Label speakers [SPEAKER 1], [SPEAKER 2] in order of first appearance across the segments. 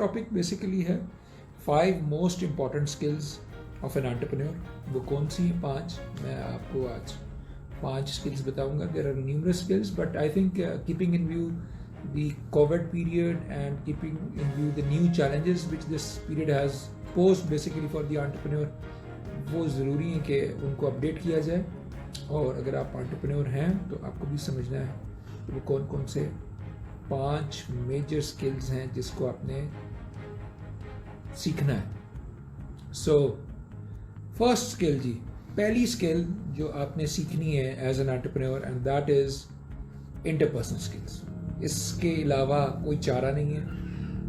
[SPEAKER 1] Topic basically ہے 5 most important skills of an entrepreneur. وہ کون سی ہیں 5؟ میں آپ کو آج 5 اسکلز بتاؤں گا. There are numerous skills but I think keeping in view the covid period and keeping in view the new challenges which this period has posed basically for the entrepreneur, وہ ضروری ہے کہ ان کو اپڈیٹ کیا جائے. اور اگر آپ انٹرپرینور ہیں تو آپ کو بھی سمجھنا ہے کہ وہ کون کون سے 5 میجر اسکلز ہیں جس کو آپ نے سیکھنا ہے. سو فرسٹ اسکل جی, پہلی اسکل جو آپ نے سیکھنی ہے as an entrepreneur and that is interpersonal skills. اس کے علاوہ کوئی چارہ نہیں ہے.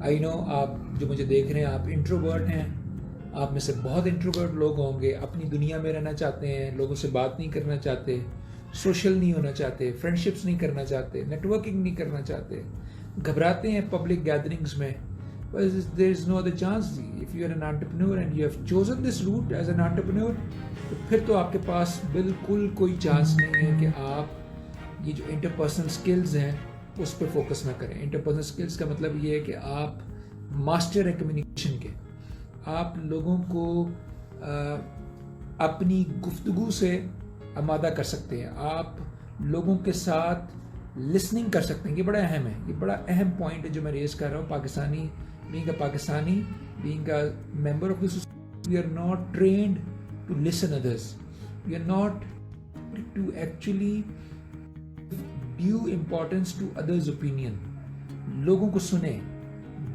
[SPEAKER 1] آئی نو آپ جو مجھے دیکھ رہے ہیں آپ انٹروورٹ ہیں, آپ میں سے بہت انٹروورٹ لوگ ہوں گے, اپنی دنیا میں رہنا چاہتے ہیں, لوگوں سے بات نہیں کرنا چاہتے, سوشل نہیں ہونا چاہتے, فرینڈشپس نہیں کرنا چاہتے, نیٹ ورکنگ نہیں کرنا چاہتے, گھبراتے ہیں پبلک گیدرنگس میں. There is no other chance. If you are an entrepreneur and you have chosen this route as an entrepreneur, تو پھر تو آپ کے پاس بالکل کوئی چانس نہیں ہے کہ آپ یہ جو انٹرپرسنل اسکلز ہیں اس پہ فوکس نہ کریں. انٹرپرسنل اسکلز کا مطلب یہ ہے کہ آپ ماسٹر ہیں کمیونیکیشن کے, آپ لوگوں کو اپنی گفتگو سے آمادہ کر سکتے ہیں, آپ لوگوں کے ساتھ لسننگ کر سکتے ہیں. یہ بڑا اہم ہے, یہ بڑا اہم پوائنٹ ہے جو میں ریز کر رہا ہوں. Pakistani being a Pakistani, being a member of the society, we are not trained to listen others. We are not to actually due importance to others' opinion. لوگوں کو سنیں,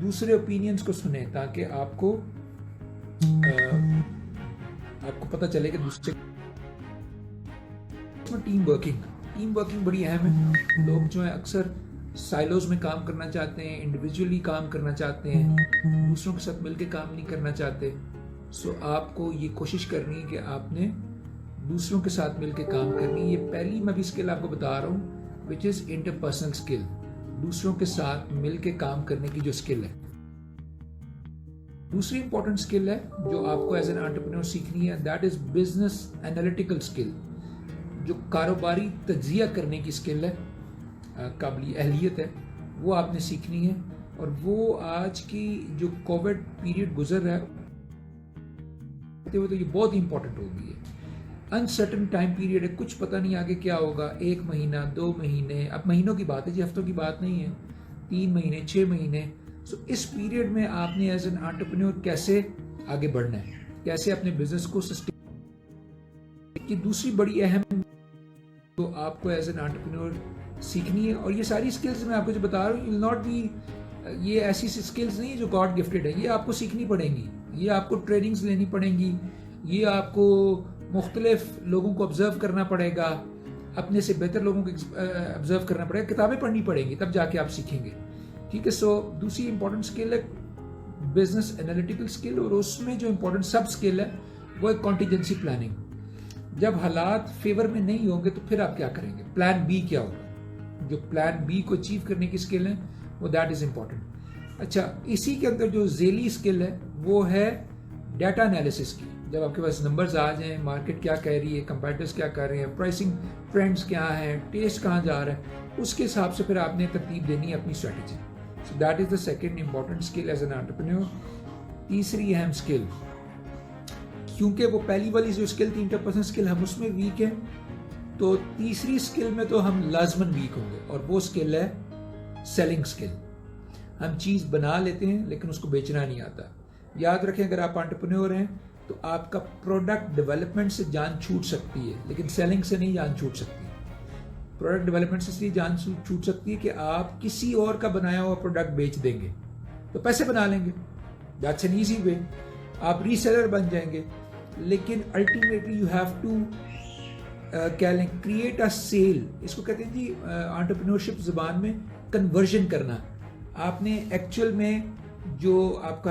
[SPEAKER 1] دوسرے اوپینینس کو سنیں تاکہ آپ کو پتہ چلے کہ دوسرے ٹیم ورکنگ بڑی اہم ہے. لوگ جو ہیں اکثر سائلوز میں کام کرنا چاہتے ہیں, انڈیویجولی کام کرنا چاہتے ہیں, دوسروں کے ساتھ مل کے کام نہیں کرنا چاہتے. سو آپ کو یہ کوشش کرنی ہے کہ آپ نے دوسروں کے ساتھ مل کے کام کرنی ہے. یہ پہلی میں بھی اسکل آپ کو بتا رہا ہوں وچ از انٹرپرسنل اسکل, دوسروں کے ساتھ مل کے کام کرنے کی جو اسکل ہے. دوسری امپورٹنٹ اسکل ہے جو آپ کو ایز این انٹرپرینور سیکھنی ہے, that is business analytical skill, جو کاروباری تجزیہ کرنے کی اسکل ہے, قابل اہلیت ہے, وہ آپ نے سیکھنی ہے. اور وہ آج کی جو کووڈ پیریڈ گزر رہا ہے تو یہ بہت ہی امپورٹنٹ ہو گئی ہے. انسرٹن ٹائم پیریڈ ہے, کچھ پتہ نہیں آگے کیا ہوگا. 1 مہینہ 2 مہینے, اب مہینوں کی بات ہے جی, ہفتوں کی بات نہیں ہے, 3 مہینے 6 مہینے. سو اس پیریڈ میں آپ نے ایز این انٹرپرینور کیسے آگے بڑھنا ہے, کیسے اپنے بزنس کو سسٹین. یہ دوسری بڑی اہم جو آپ کو ایز این انٹرپرینور سیکھنی ہے. اور یہ ساری اسکلز میں آپ کو جو بتا رہا ہوں ول ناٹ بی, یہ ایسی اسکلز نہیں جو گاڈ گفٹیڈ ہے, یہ آپ کو سیکھنی پڑیں گی, یہ آپ کو ٹریننگز لینی پڑیں گی, یہ آپ کو مختلف لوگوں کو آبزرو کرنا پڑے گا, اپنے سے بہتر لوگوں کو آبزرو کرنا پڑے گا, کتابیں پڑھنی پڑیں گی, تب جا کے آپ سیکھیں گے. ٹھیک ہے. سو دوسری امپورٹنٹ اسکل ہے بزنس انالیٹیکل اسکل, اور اس میں جو امپورٹنٹ سب اسکل ہے وہ ہے کانٹیجنسی پلاننگ. جب حالات فیور میں نہیں ہوں گے تو پھر آپ کیا کریں گے, پلان بی کیا ہوگا. جو پلان بی کو اچیو کرنے کی اسکل ہے وہ دیٹ از امپورٹنٹ. اچھا, اسی کے اندر جو ذیلی اسکل ہے وہ ہے ڈیٹا انالیسس کی. جب آپ کے پاس نمبرز آ جائیں, مارکیٹ کیا کہہ رہی ہے, کمپیٹیٹرز کیا کر رہے ہیں, پرائسنگ ٹرینڈز کیا ہیں, ٹیسٹ کہاں جا رہا ہے, اس کے حساب سے پھر آپ نے ترتیب دینی ہے اپنی strategy. So that is the second important skill as an entrepreneur. تیسری اہم اسکل, کیونکہ وہ پہلی والی جو اسکل تھی انٹرپرسنل اسکل, ہم اس میں ویک ہیں, تو تیسری اسکل میں تو ہم لازماً ویک ہوں گے, اور وہ اسکل ہے سیلنگ اسکل. ہم چیز بنا لیتے ہیں لیکن اس کو بیچنا نہیں آتا. یاد رکھیں, اگر آپ انٹرپرینور ہیں تو آپ کا پروڈکٹ ڈیولپمنٹ سے جان چھوٹ سکتی ہے لیکن سیلنگ سے نہیں جان چھوٹ سکتی. پروڈکٹ ڈیولپمنٹ سے اس لیے جان چھوٹ سکتی ہے کہ آپ کسی اور کا بنایا ہوا پروڈکٹ بیچ دیں گے تو پیسے بنا لیں گے, دیٹس این ایزی وے, آپ ری سیلر بن جائیں گے. لیکن الٹیمیٹلی یو ہیو ٹو کیا لیں, کریٹ اے سیل. اس کو کہتے ہیں جی انٹرپرینورشپ زبان میں کنورژن کرنا. آپ نے ایکچوئل میں جو آپ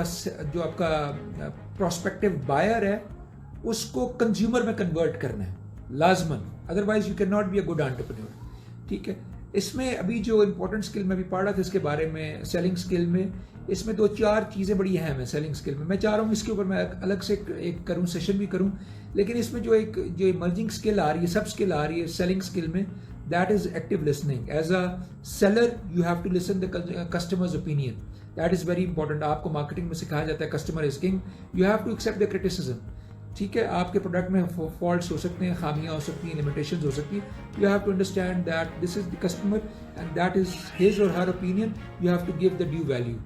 [SPEAKER 1] کا پراسپیکٹیو بائر ہے اس کو کنزیومر میں کنورٹ کرنا ہے لازماً, otherwise you can not be a good entrepreneur. ٹھیک ہے. اس میں ابھی جو امپورٹنٹ اسکل میں بھی پڑھ رہا تھا اس کے بارے میں, سیلنگ اسکل میں اس میں 2-4 چیزیں بڑی اہم ہیں سیلنگ اسکل میں. میں چاہ رہا ہوں اس کے اوپر میں الگ سے ایک کروں, سیشن بھی کروں. لیکن اس میں جو ایمرجنگ اسکل آ رہی ہے, سب اسکل آ رہی ہے سیلنگ اسکل میں, that is active listening. As a seller you have to listen the customers opinion. That is very important. آپ کو مارکیٹنگ میں سکھایا جاتا ہے customer is king. You have to accept the criticism. ٹھیک ہے, آپ کے پروڈکٹ میں فالٹس ہو سکتے ہیں, خامیاں ہو سکتی ہیں, لمیٹیشنز ہو سکتی ہیں. You have to understand that this is the customer and that is his or her opinion. You have to give the due value.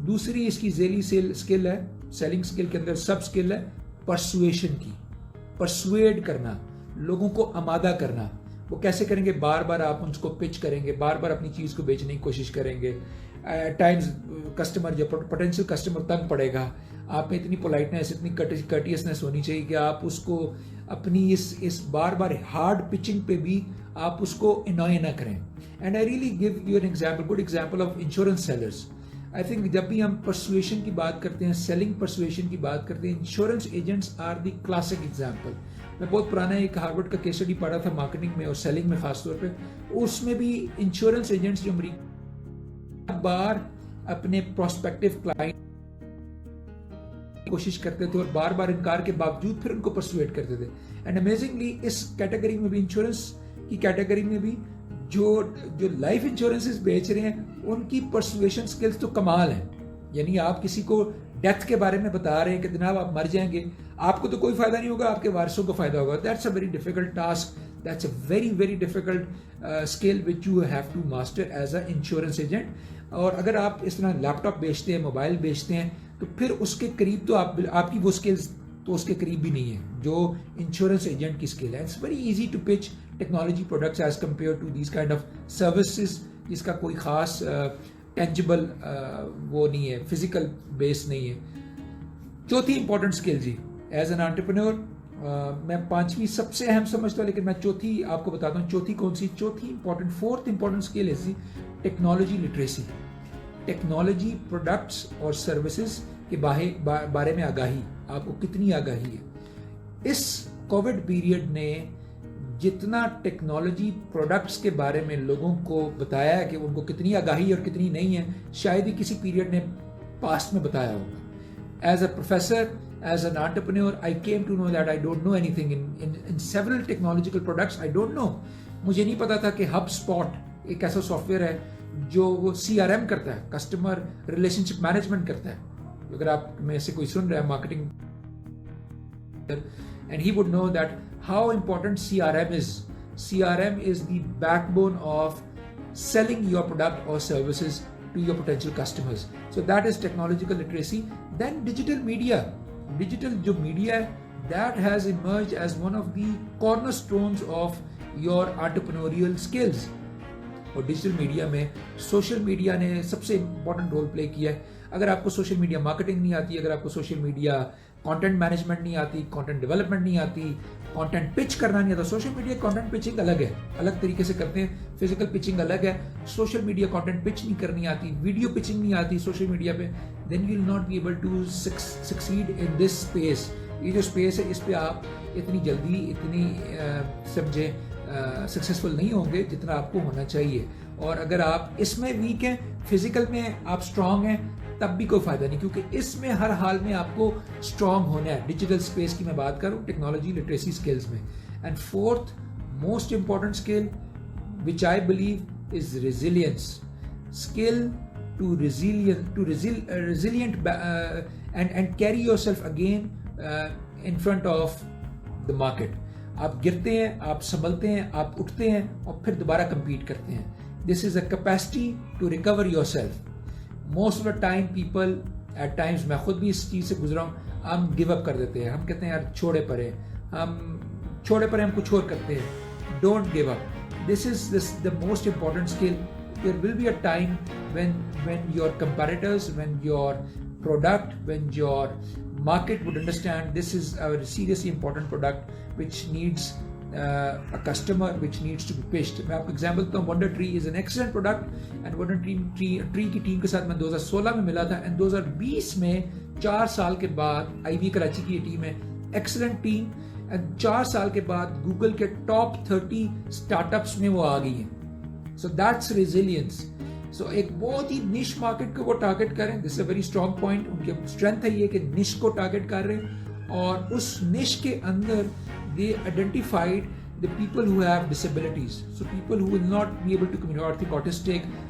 [SPEAKER 1] دوسری اس کی ذیلی اسکل ہے, سیلنگ اسکل کے اندر سب اسکل ہے پرسویشن کی. پرسویڈ کرنا, لوگوں کو آمادہ کرنا. وہ کیسے کریں گے؟ بار بار آپ ان کو پچ کریں گے, بار بار اپنی چیز کو بیچنے کی کوشش کریں گے. ٹائمز کسٹمر جو پوٹینشیل کسٹمر تنگ پڑے گا, آپ میں اتنی پولائٹنس, اتنی کٹیسنس ہونی چاہیے کہ آپ اس کو اپنی اس بار بار ہارڈ پچنگ پہ بھی آپ اس کو انوائے نہ کریں. And I really give you an example, good example of insurance sellers. I think جب بھی ہم پرسویشن کی بات کرتے ہیں, سیلنگ پرسویشن کی بات کرتے ہیں, insurance agents are the classic example. میں بہت پرانا ایک ہارورڈ کا کیس اسٹڈی پڑھا تھا مارکیٹنگ میں اور سیلنگ میں خاص طور پہ. اس میں بھی انشورنس ایجنٹس جو امریکہ بار اپنے پروسپیکٹو کلائنٹ کوشش کرتے تھے اور بار بار انکار کے باوجود پھر ان کو پرسویٹ کرتے تھے. اینڈ امیزنگلی اس کیٹیگری میں بھی, انشورنس کی کیٹیگری میں بھی, جو لائف انشورنسز بیچ رہے ہیں ان کی پرسویشن سکلز تو کمال ہیں. یعنی آپ کسی کو ڈیتھ کے بارے میں بتا رہے ہیں کہ جناب آپ مر جائیں گے, آپ کو تو کوئی فائدہ نہیں ہوگا, آپ کے وارثوں کو فائدہ ہوگا. That's a very difficult task, that's a very very difficult skill which you have to master as a insurance agent. اور اگر آپ اس طرح لیپ ٹاپ بیچتے ہیں, موبائل بیچتے ہیں, تو پھر اس کے قریب تو آپ کی وہ اسکلز تو اس کے قریب بھی نہیں ہے جو انشورنس ایجنٹ کی اسکل ہے. It's very easy to pitch technology products as compare to these kind of services جس کا کوئی خاص ٹینجبل وہ نہیں ہے, فزیکل بیس نہیں ہے. چوتھی امپورٹنٹ اسکل جی ایز این انٹرپرینور, میں پانچویں سب سے اہم سمجھتا ہوں لیکن میں چوتھی آپ کو بتاتا ہوں. چوتھی کون سی؟ چوتھی امپورٹنٹ, فورتھ امپورٹنٹ اسکل ہے جی ٹیکنالوجی لٹریسی. ٹیکنالوجی پروڈکٹس اور سروسز کے بارے میں آگاہی. آپ کو کتنی آگاہی ہے؟ اس کووڈ پیریڈ نے جتنا ٹیکنالوجی پروڈکٹس کے بارے میں لوگوں کو بتایا ہے کہ ان کو کتنی آگاہی اور کتنی نہیں ہے, شاید ہی کسی پیریڈ نے پاسٹ میں بتایا ہوگا. As a professor, as an entrepreneur, I came to know that I don't know anything in several technological products. I don't know. مجھے نہیں پتا تھا کہ HubSpot ایک ایسا سافٹ ویئر ہے جو وہ CRM کرتا ہے, کسٹمر ریلیشن شپ مینجمنٹ کرتا ہے. اگر آپ میں سے کوئی سن رہا ہے marketing, and he would know that how important CRM is. CRM is the backbone of selling your product or services to your potential customers. So that is technological literacy. Then digital media. Digital جو media ہے that has emerged as one of the cornerstones of your entrepreneurial skills. اور digital media میں social media نے سب سے important role play کیا ہے. اگر آپ کو سوشل میڈیا مارکیٹنگ نہیں آتی, اگر آپ کو سوشل میڈیا کانٹینٹ مینجمنٹ نہیں آتی, کانٹینٹ ڈیولپمنٹ نہیں آتی, کانٹینٹ پچ کرنا نہیں آتا. سوشل میڈیا کانٹینٹ پچنگ الگ ہے, الگ طریقے سے کرتے ہیں, فزیکل پچنگ الگ ہے. سوشل میڈیا کانٹینٹ پچ نہیں کرنی آتی, ویڈیو پچنگ نہیں آتی سوشل میڈیا پہ, then you will not be able to succeed in this space. یہ جو اسپیس ہے اس پہ آپ اتنی جلدی اتنی سمجھے سکسیزفل نہیں ہوں گے جتنا آپ کو ہونا چاہیے. اور اگر آپ اس میں ویک ہیں, فزیکل میں آپ اسٹرانگ ہیں, تب بھی کوئی فائدہ نہیں, کیونکہ اس میں ہر حال میں آپ کو اسٹرانگ ہونا ہے. ڈیجیٹل اسپیس کی میں بات کروں, ٹیکنالوجی لٹریسی اسکلز میں. And fourth most important skill which I believe is resilience. Skill to resilient and carry yourself again in front of the market. آپ گرتے ہیں, آپ سنبھلتے ہیں, آپ اٹھتے ہیں اور پھر دوبارہ کمپیٹ کرتے ہیں. This is a capacity to recover yourself. Most of the time people at times, میں خود بھی اس چیز سے گزرا ہوں, ہم give up کر دیتے ہیں. ہم کہتے ہیں یار چھوڑے پڑے, ہم کچھ اور کرتے ہیں. Don't give up. This is the most important skill. There will be a time when your competitors, when your product, when your market would understand this is a seriously important product which needs a customer, which needs to be pitched. میں آپ کو example دیتا ہوں. Wonder Tree is an excellent product and Wonder Tree کی team کے ساتھ میں 2016 میں ملا تھا, and 2020 میں 4 سال کے بعد IB کراچی کی یہ ٹیم ہے, ایکسلنٹ ٹیم, and 4 سال کے بعد گوگل کے ٹاپ 30 اسٹارٹ اپس میں وہ آ گئی ہیں. So that's resilience. So ایک بہت ہی نش مارکیٹ کو وہ ٹارگٹ کریں. This is a very strong point. ان کی اسٹرینتھ ہے یہ کہ نش کو ٹارگٹ کر رہے ہیں, اور اس نش کے اندر they identified the people who have disabilities, so people who will not be able to communicate, think autistic,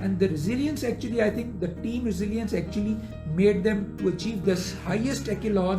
[SPEAKER 1] And the resilience actually, I think the team resilience actually made them to achieve this highest echelon,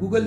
[SPEAKER 1] Google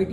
[SPEAKER 1] IT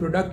[SPEAKER 1] product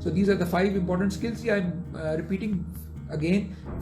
[SPEAKER 1] So these are the 5 important skills. I'm repeating again.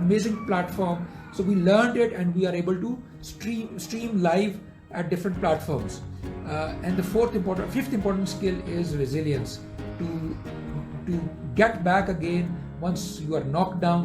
[SPEAKER 1] amazing platform, so we learned it and we are able to stream live at different platforms. And the fifth important skill is resilience, to get back again once you are knocked down.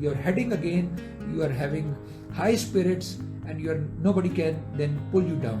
[SPEAKER 1] you are heading again, you are having high spirits and nobody can then pull you down.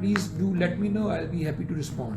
[SPEAKER 1] please do let me know. I'll be happy to respond.